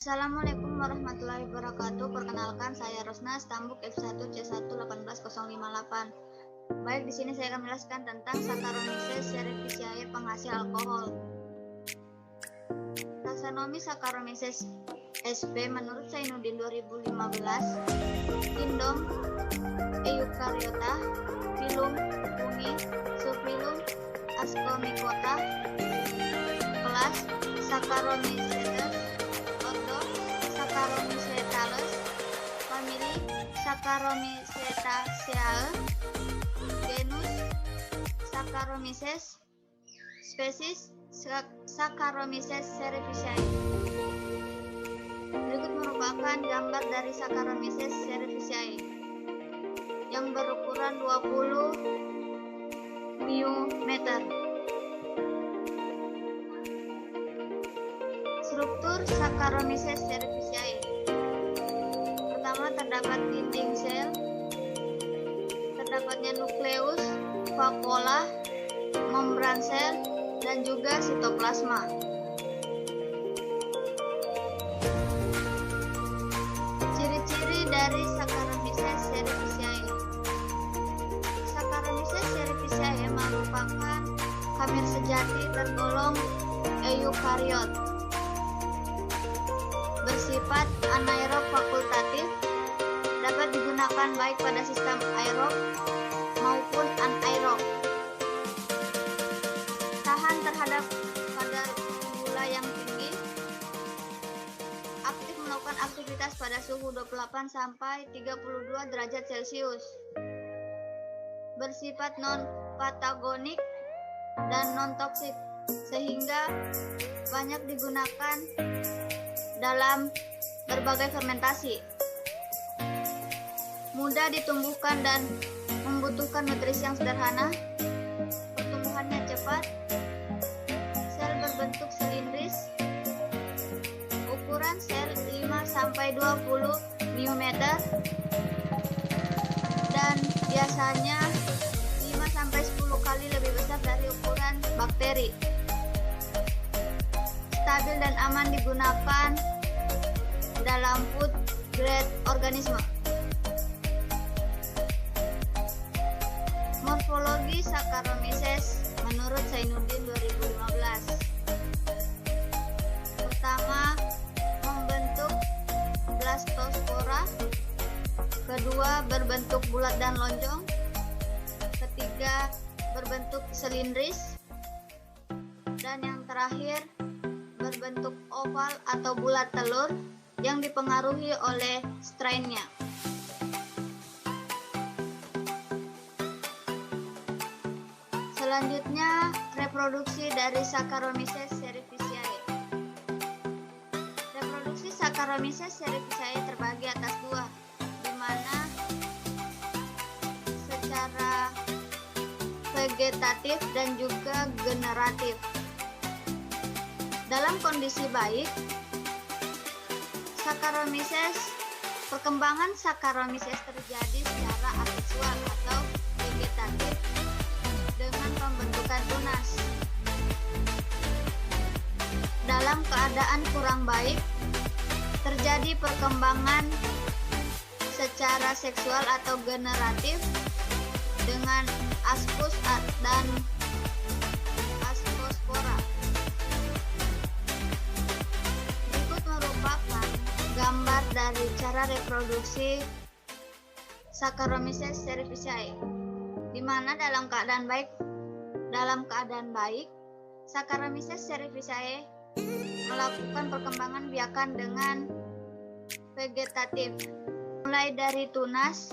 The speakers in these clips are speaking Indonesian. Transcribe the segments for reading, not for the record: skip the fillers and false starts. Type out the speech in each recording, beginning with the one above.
Assalamualaikum warahmatullahi wabarakatuh. Perkenalkan, saya Rosna, Stambuk F1C1188058. Baik, di sini saya akan menjelaskan tentang Saccharomyces cerevisiae, penghasil alkohol. Taksonomi Saccharomyces sp menurut Zainuddin 2015. Kingdom Eukaryota, Phylum Fungi, Subphylum Ascomycota, Kelas Saccharomycetes, Ordo Saccharomycetales, Famili Saccharomycetaceae, Genus Saccharomyces, Spesies Saccharomyces cerevisiae. Berikut merupakan gambar dari Saccharomyces cerevisiae yang berukuran 20 μm. Struktur Saccharomyces cerevisiae. Pertama, terdapat dinding sel, terdapatnya nukleus, vakuola, membran sel, dan juga sitoplasma. Ciri-ciri dari Saccharomyces cerevisiae. Saccharomyces cerevisiae merupakan hamir sejati tergolong eukariot, bersifat anaerob fakultatif, dapat digunakan baik pada sistem aerob maupun anaerob. Tahan terhadap kadar gula yang tinggi, aktif melakukan aktivitas pada suhu 28 sampai 32 derajat Celcius, bersifat non-patogenik dan non-toksik, sehingga banyak digunakan dalam berbagai fermentasi. Mudah ditumbuhkan dan membutuhkan nutrisi yang sederhana. Pertumbuhannya cepat. Sel berbentuk silindris. Ukuran sel 5-20 μm dan biasanya 5-10 kali lebih besar dari ukuran bakteri. Stabil dan aman digunakan dalam food grade organisme. Morfologi Saccharomyces menurut Zainuddin 2015. Pertama, membentuk blastospora. Kedua, berbentuk bulat dan lonjong. Ketiga, berbentuk silindris. Dan yang terakhir, berbentuk oval atau bulat telur yang dipengaruhi oleh strainnya. Selanjutnya, reproduksi dari Saccharomyces cerevisiae. Reproduksi Saccharomyces cerevisiae terbagi atas dua, di mana secara vegetatif dan juga generatif. Dalam kondisi baik, perkembangan Saccharomyces terjadi secara aseksual atau vegetatif dengan pembentukan tunas. Dalam keadaan kurang baik, terjadi perkembangan secara seksual atau generatif dengan ascus dan ascospora. Berikut merupakan gambar dari cara reproduksi Saccharomyces cerevisiae, di mana dalam keadaan baik, Saccharomyces cerevisiae melakukan perkembangan biakan dengan vegetatif, mulai dari tunas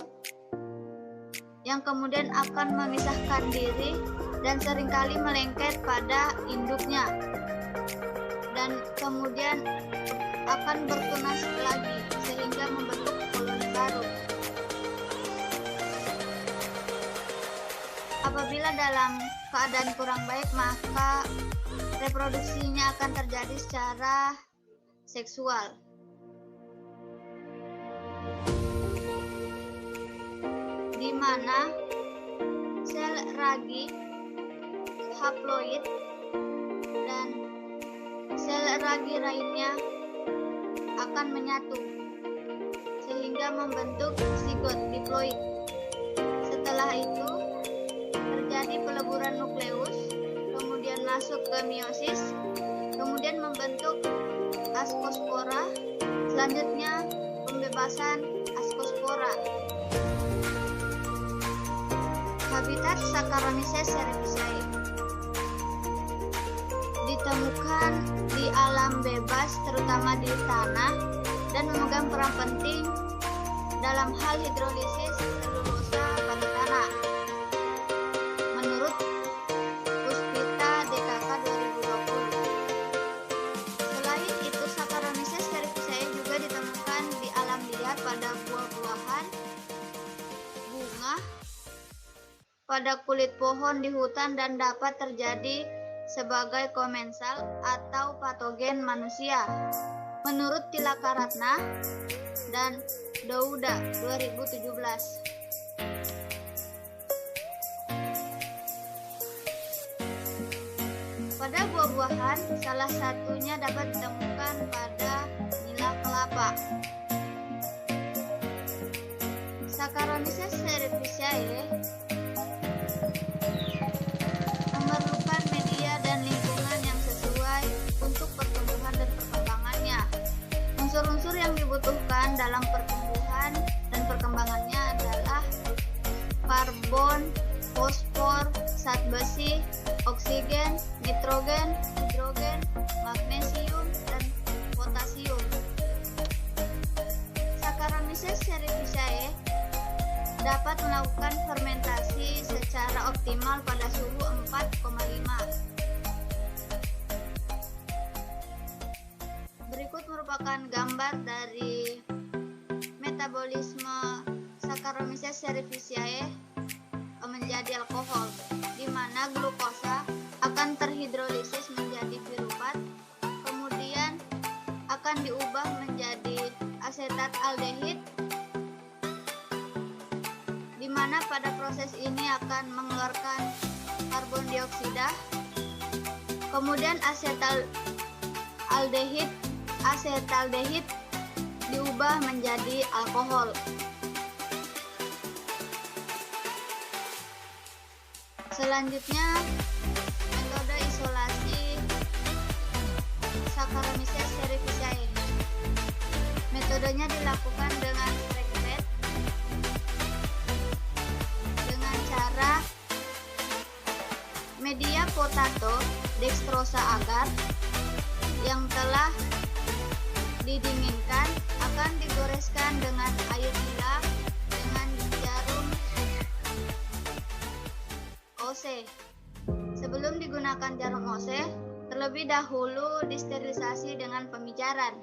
yang kemudian akan memisahkan diri dan seringkali melengket pada induknya, dan kemudian akan bertunas lagi sehingga membentuk koloni baru. Apabila dalam keadaan kurang baik, maka reproduksinya akan terjadi secara seksual. Di mana sel ragi haploid dan sel ragi lainnya akan menyatu sehingga membentuk zigot diploid. Setelah itu terjadi peleburan nukleus, kemudian masuk ke meiosis, kemudian membentuk askospora, selanjutnya pembebasan askospora. Habitat Saccharomyces cerevisiae ditemukan di alam bebas, terutama di tanah, dan memegang peran penting dalam hal hidrolisis selulosa pada tanah. Menurut Puspita DKK 2020. Selain itu, Saccharomyces cerevisiae juga ditemukan di alam liar pada buah-buahan, bunga, pada kulit pohon di hutan, dan dapat terjadi sebagai komensal atau patogen manusia. Menurut Tilaka Ratna dan Douda 2017. Pada buah-buahan, salah satunya dapat ditemukan pada nila kelapa. Saccharomyces cerevisiae memerlukan media dan lingkungan yang sesuai untuk pertumbuhan dan perkembangannya. Unsur-unsur yang dibutuhkan dalam pertumbuhan dan perkembangannya adalah karbon, fosfor, zat besi, oksigen, nitrogen, hidrogen, magnesium, dan potasium. Saccharomyces cerevisiae dapat melakukan fermentasi secara optimal pada suhu 4,5. Berikut merupakan gambar dari metabolisme Saccharomyces cerevisiae menjadi alkohol, di mana glukosa akan terhidrolisis menjadi piruvat, kemudian akan diubah menjadi asetat aldehid, di mana pada proses ini akan mengeluarkan karbon dioksida, kemudian asetaldehid diubah menjadi alkohol. Selanjutnya, metode isolasi Saccharomyces cerevisiae. Metodenya dilakukan dengan streklet dengan cara media potato dextrosa agar yang telah didinginkan akan digoreskan dengan air nila dengan jarum OC. Sebelum digunakan jarum OC, terlebih dahulu disterilisasi dengan pemijaran.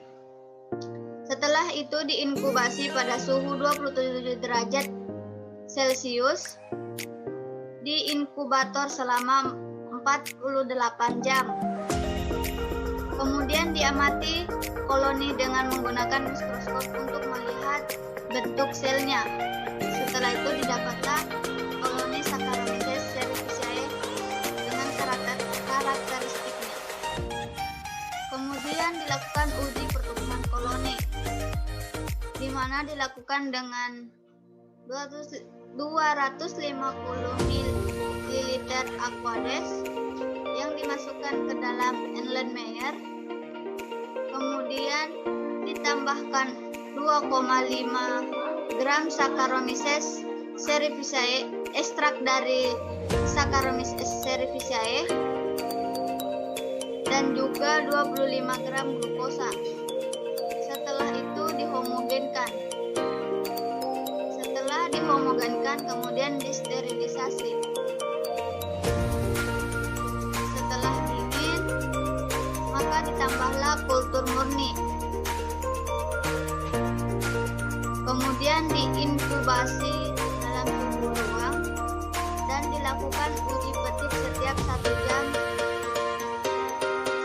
Setelah itu diinkubasi pada suhu 27 derajat Celcius di inkubator selama 48 jam. Kemudian diamati koloni dengan menggunakan mikroskop untuk melihat bentuk selnya. Setelah itu didapatlah koloni Saccharomyces cerevisiae dengan karakteristiknya. Kemudian dilakukan uji pertumbuhan koloni, di mana dilakukan dengan 250 ml Aquades yang dimasukkan ke dalam Erlenmeyer, kemudian ditambahkan 2,5 gram Saccharomyces cerevisiae, ekstrak dari Saccharomyces cerevisiae, dan juga 25 gram glukosa. Setelah itu dihomogenkan. Setelah dihomogenkan, kemudian disterilisasi. Setelah dingin, maka ditambahlah kultur murni. Kemudian diinkubasi dalam suhu ruang dan dilakukan uji petik setiap 1 jam.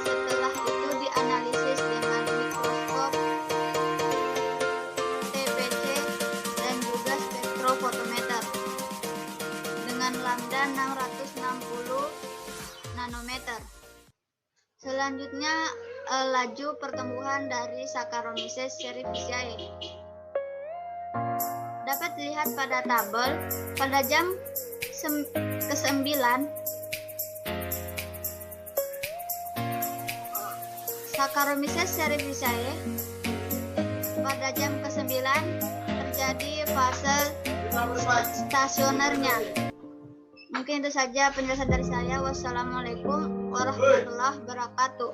Setelah itu dianalisis dengan mikroskop TPC dan juga spektrofotometer dengan lambda 660 nanometer. Selanjutnya laju pertumbuhan dari Saccharomyces cerevisiae. Dapat dilihat pada tabel pada jam ke-9 Saccharomyces cerevisiae pada jam ke-9 terjadi fase stasionernya. Mungkin itu saja penjelasan dari saya. Wassalamualaikum warahmatullahi wabarakatuh.